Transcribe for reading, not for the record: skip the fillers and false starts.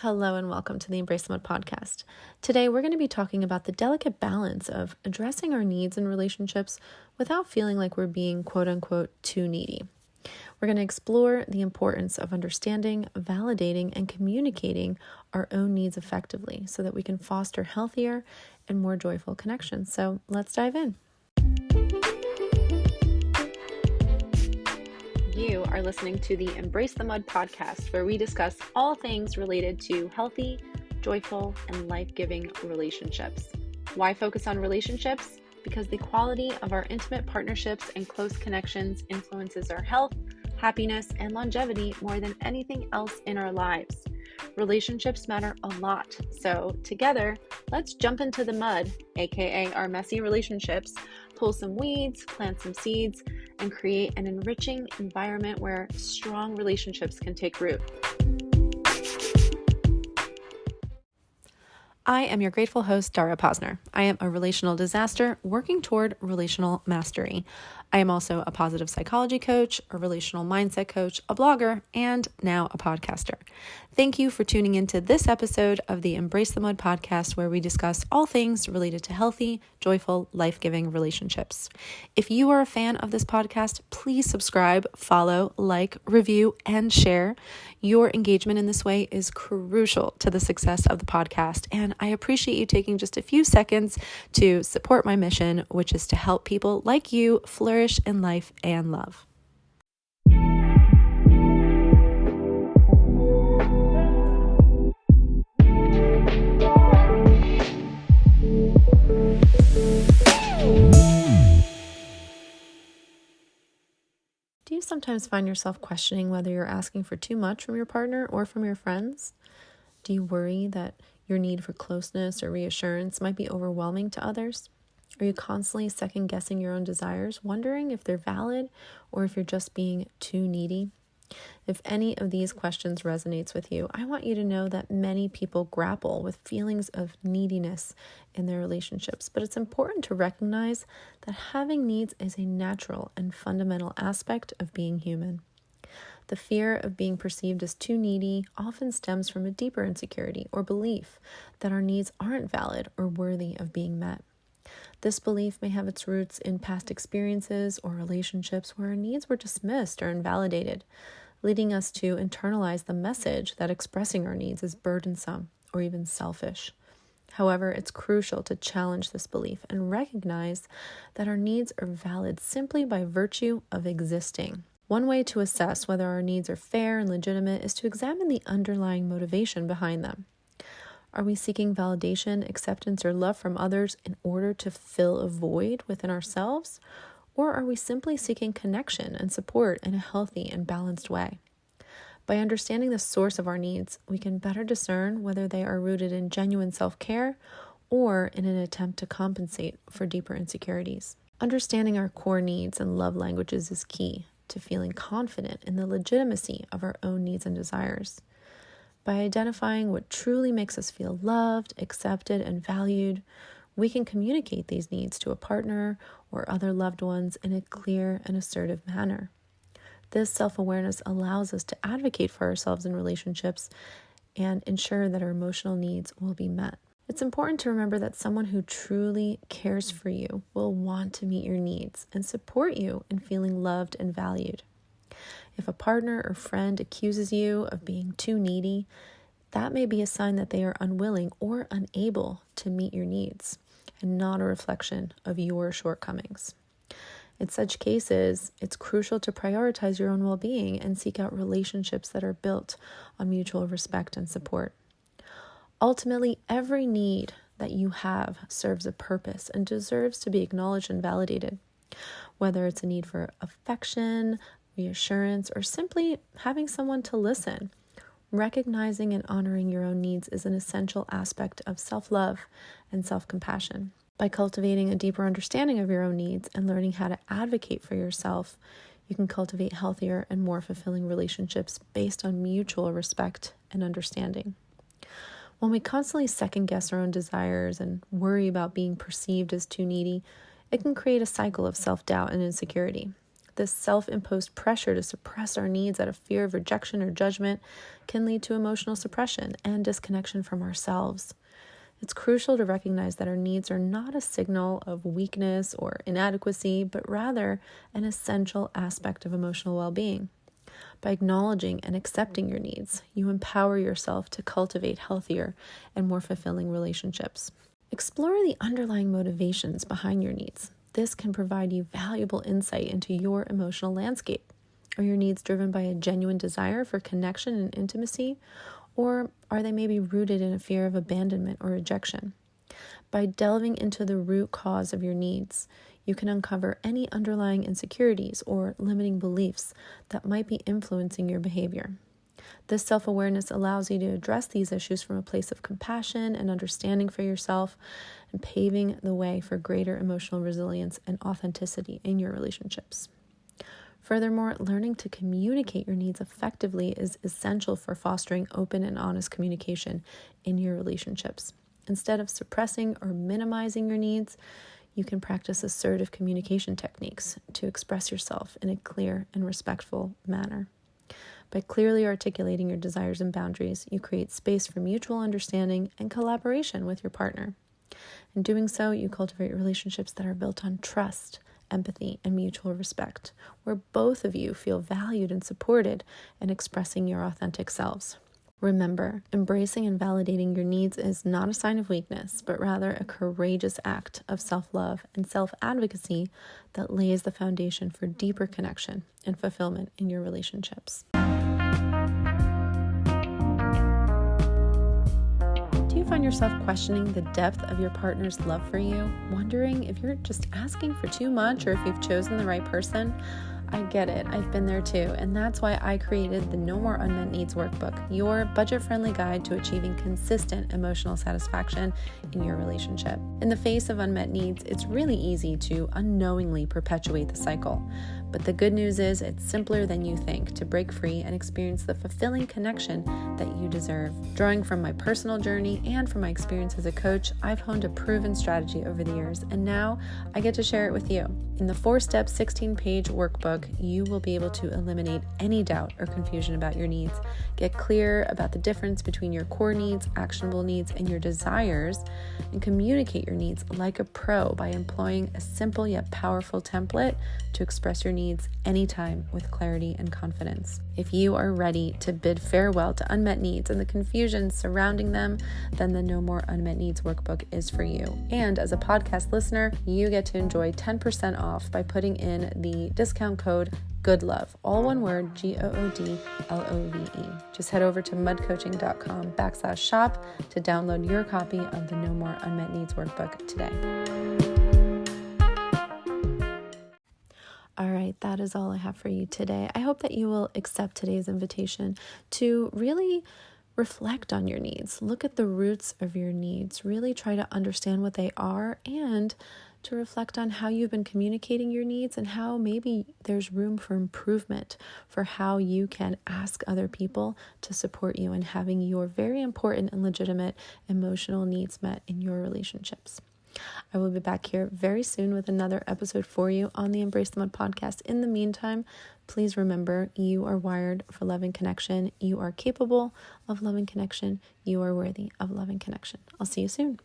Hello and welcome to the Embrace the Mud podcast. Today we're going to be talking about the delicate balance of addressing our needs in relationships without feeling like we're being quote unquote too needy. We're going to explore the importance of understanding, validating, and communicating our own needs effectively so that we can foster healthier and more joyful connections. So let's dive in. You are listening to the Embrace the Mud podcast, where we discuss all things related to healthy, joyful, and life-giving relationships. Why focus on relationships? Because the quality of our intimate partnerships and close connections influences our health, happiness, and longevity more than anything else in our lives. Relationships matter a lot. So together, let's jump into the mud, aka our messy relationships, pull some weeds, plant some seeds, and create an enriching environment where strong relationships can take root. I am your grateful host, Dara Posner. I am a relational disaster working toward relational mastery. I am also a positive psychology coach, a relational mindset coach, a blogger, and now a podcaster. Thank you for tuning into this episode of the Embrace the Mud podcast, where we discuss all things related to healthy, joyful, life-giving relationships. If you are a fan of this podcast, please subscribe, follow, like, review, and share. Your engagement in this way is crucial to the success of the podcast, and I appreciate you taking just a few seconds to support my mission, which is to help people like you flourish in life and love. Do you sometimes find yourself questioning whether you're asking for too much from your partner or from your friends? Do you worry that your need for closeness or reassurance might be overwhelming to others? Are you constantly second-guessing your own desires, wondering if they're valid or if you're just being too needy? If any of these questions resonates with you, I want you to know that many people grapple with feelings of neediness in their relationships, but it's important to recognize that having needs is a natural and fundamental aspect of being human. The fear of being perceived as too needy often stems from a deeper insecurity or belief that our needs aren't valid or worthy of being met. This belief may have its roots in past experiences or relationships where our needs were dismissed or invalidated, leading us to internalize the message that expressing our needs is burdensome or even selfish. However, it's crucial to challenge this belief and recognize that our needs are valid simply by virtue of existing. One way to assess whether our needs are fair and legitimate is to examine the underlying motivation behind them. Are we seeking validation, acceptance, or love from others in order to fill a void within ourselves? Or are we simply seeking connection and support in a healthy and balanced way? By understanding the source of our needs, we can better discern whether they are rooted in genuine self-care or in an attempt to compensate for deeper insecurities. Understanding our core needs and love languages is key to feeling confident in the legitimacy of our own needs and desires. By identifying what truly makes us feel loved, accepted, and valued, we can communicate these needs to a partner or other loved ones in a clear and assertive manner. This self-awareness allows us to advocate for ourselves in relationships and ensure that our emotional needs will be met. It's important to remember that someone who truly cares for you will want to meet your needs and support you in feeling loved and valued. If a partner or friend accuses you of being too needy, that may be a sign that they are unwilling or unable to meet your needs and not a reflection of your shortcomings. In such cases, it's crucial to prioritize your own well-being and seek out relationships that are built on mutual respect and support. Ultimately, every need that you have serves a purpose and deserves to be acknowledged and validated. Whether it's a need for affection, reassurance, or simply having someone to listen, recognizing and honoring your own needs is an essential aspect of self-love and self-compassion. By cultivating a deeper understanding of your own needs and learning how to advocate for yourself, you can cultivate healthier and more fulfilling relationships based on mutual respect and understanding. When we constantly second-guess our own desires and worry about being perceived as too needy, it can create a cycle of self-doubt and insecurity. This self-imposed pressure to suppress our needs out of fear of rejection or judgment can lead to emotional suppression and disconnection from ourselves. It's crucial to recognize that our needs are not a signal of weakness or inadequacy, but rather an essential aspect of emotional well-being. By acknowledging and accepting your needs, you empower yourself to cultivate healthier and more fulfilling relationships. Explore the underlying motivations behind your needs. This can provide you valuable insight into your emotional landscape. Are your needs driven by a genuine desire for connection and intimacy, or are they maybe rooted in a fear of abandonment or rejection? By delving into the root cause of your needs, you can uncover any underlying insecurities or limiting beliefs that might be influencing your behavior. This self-awareness allows you to address these issues from a place of compassion and understanding for yourself, and paving the way for greater emotional resilience and authenticity in your relationships. Furthermore, learning to communicate your needs effectively is essential for fostering open and honest communication in your relationships. Instead of suppressing or minimizing your needs, you can practice assertive communication techniques to express yourself in a clear and respectful manner. By clearly articulating your desires and boundaries, you create space for mutual understanding and collaboration with your partner. In doing so, you cultivate relationships that are built on trust, empathy, and mutual respect, where both of you feel valued and supported in expressing your authentic selves. Remember, embracing and validating your needs is not a sign of weakness, but rather a courageous act of self-love and self-advocacy that lays the foundation for deeper connection and fulfillment in your relationships. Do you find yourself questioning the depth of your partner's love for you, wondering if you're just asking for too much or if you've chosen the right person? I get it. I've been there too. And that's why I created the No More Unmet Needs Workbook, your budget-friendly guide to achieving consistent emotional satisfaction in your relationship. In the face of unmet needs, it's really easy to unknowingly perpetuate the cycle. But the good news is it's simpler than you think to break free and experience the fulfilling connection that you deserve. Drawing from my personal journey and from my experience as a coach, I've honed a proven strategy over the years, and now I get to share it with you. In the 4-step, 16-page workbook, you will be able to eliminate any doubt or confusion about your needs, get clear about the difference between your core needs, actionable needs, and your desires, and communicate your needs like a pro by employing a simple yet powerful template to express your needs anytime with clarity and confidence. If you are ready to bid farewell to unmet needs and the confusion surrounding them, then the No More Unmet Needs Workbook is for you. And as a podcast listener, you get to enjoy 10% off by putting in the discount code GOODLOVE, all one word, GOODLOVE. Just head over to mudcoaching.com/shop to download your copy of the No More Unmet Needs Workbook today. All right, that is all I have for you today. I hope that you will accept today's invitation to really reflect on your needs. Look at the roots of your needs. Really try to understand what they are and to reflect on how you've been communicating your needs and how maybe there's room for improvement for how you can ask other people to support you in having your very important and legitimate emotional needs met in your relationships. I will be back here very soon with another episode for you on the Embrace the Mud podcast. In the meantime, please remember, you are wired for love and connection. You are capable of love and connection. You are worthy of love and connection. I'll see you soon.